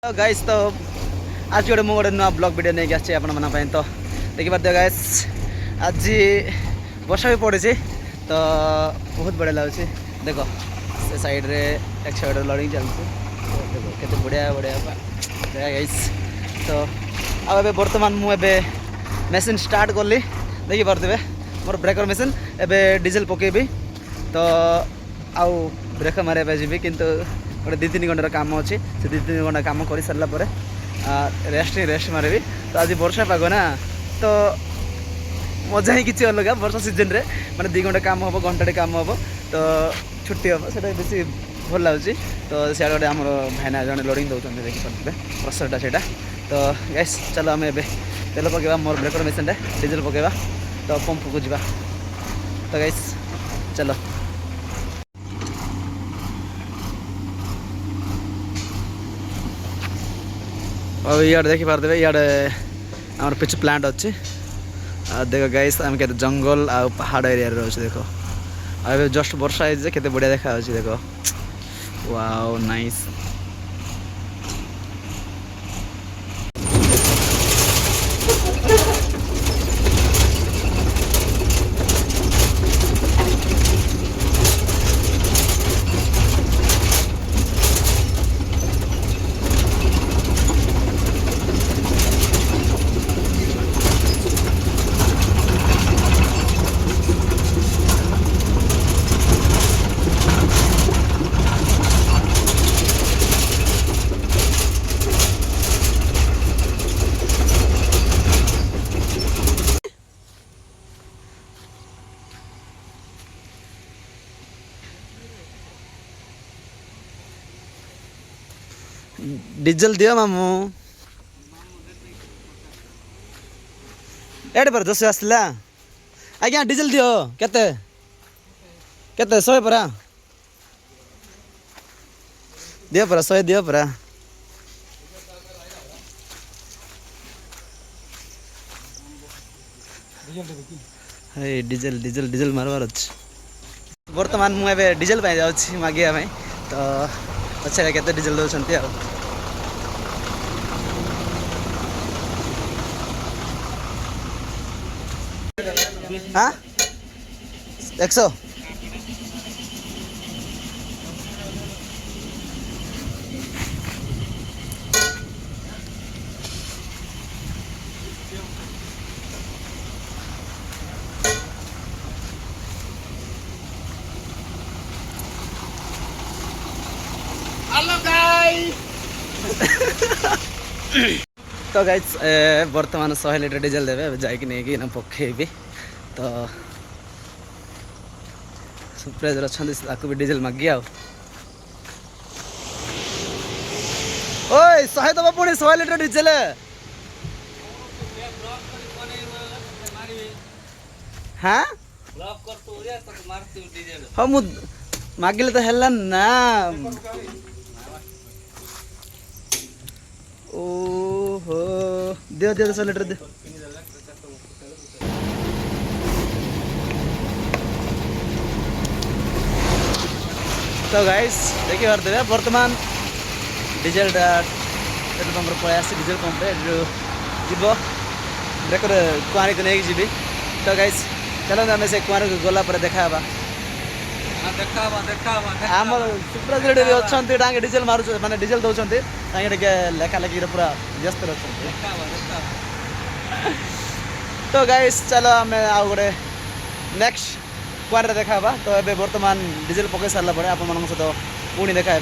तो गाइस तो आज गोटे मुझे नुआ ब्लॉग वीडियो नहीं आसी आपण मन तो देखिए गाइस आज वर्षा भी पड़ी तो बहुत बढ़िया लगे देखो से साइड रे एक साइड लड़िंग चलती देखो केते बढ़िया बढ़िया गाइस तो अब बर्तमान मुझे मेसीन स्टार्ट कली देखी पारे मोर ब्रेकर मेसीन एवं डीजेल पकेबी तो आउ ब्रेक मारे जी किंतु गोटे 2-3 घंटार काम अच्छे से 2-3 घंटा काम कर सारापर रेस्ट मारे तो आज वर्षा पाग ना तो मजा ही किसी अलग वर्षा सीजन रे माने 2 घंटा काम हम घंटे काम हम तो छुट्टी हम से बेस भल लगे तो सियाड़े गोटे आम भाईना जन लोडिंग दौरान देखिए प्रेसरटा से तो गैस चलो आम ए तेल पकेबा मोर ब्रेकर मेसीन डीजेल पकेबा तो पंप को जा तो गैस चलो और इे देखी पारे इे आम पिच प्लांट अच्छे देख गाइस आम के जंगल आ पहाड़ एरिया रोचे देख अब जस्ट वर्षा है केते बढ़िया देखा देखो वाओ नाइस डीजेल दियो मामू एड पर 10 आसला आज्ञा डीजेल दियो केते केते 100 परा दियो परा 100 दियो परा हे डीजेल डीजेल डीजेल मारवार अछि वर्तमान मु एबे डीजेल पाई जाउछि मागिया भाई तो अच्छा केते डीजेल दउछन्ती आ हाँ 100 हेलो गाइस तो गाइस वर्तमान 100 लीटर डीजेल देवे जाइक नहीं ना पकेबी तो सुपरवाइजर अच्छा भी डीजेल मागी आ ओए 100 दबा पुणी 100 लीटर डीजेल हाँ हाँ मु मागिले तो हेला ना ओहो दियो दियो 100 लीटर दे तो गाइस देखिए पारे बर्तमान डीजेल पेट्रोल पंप पलि आसी डीजेल पंप जीव ब्रेकर कुआरी को नहीं जी तो गाइस चलो आम से कुआर को गला देखा आम सुपरवाइजर भी अच्छा डीजेल मारू माने डीजेल दौरान लेखा लेखी पूरा व्यस्त अच्छा तो गाइस चलो आम आउ गोटे नेक्स्ट कुआर देखा तो ये बर्तमान डीजेल पकई सारा आप सहित पुणी देखा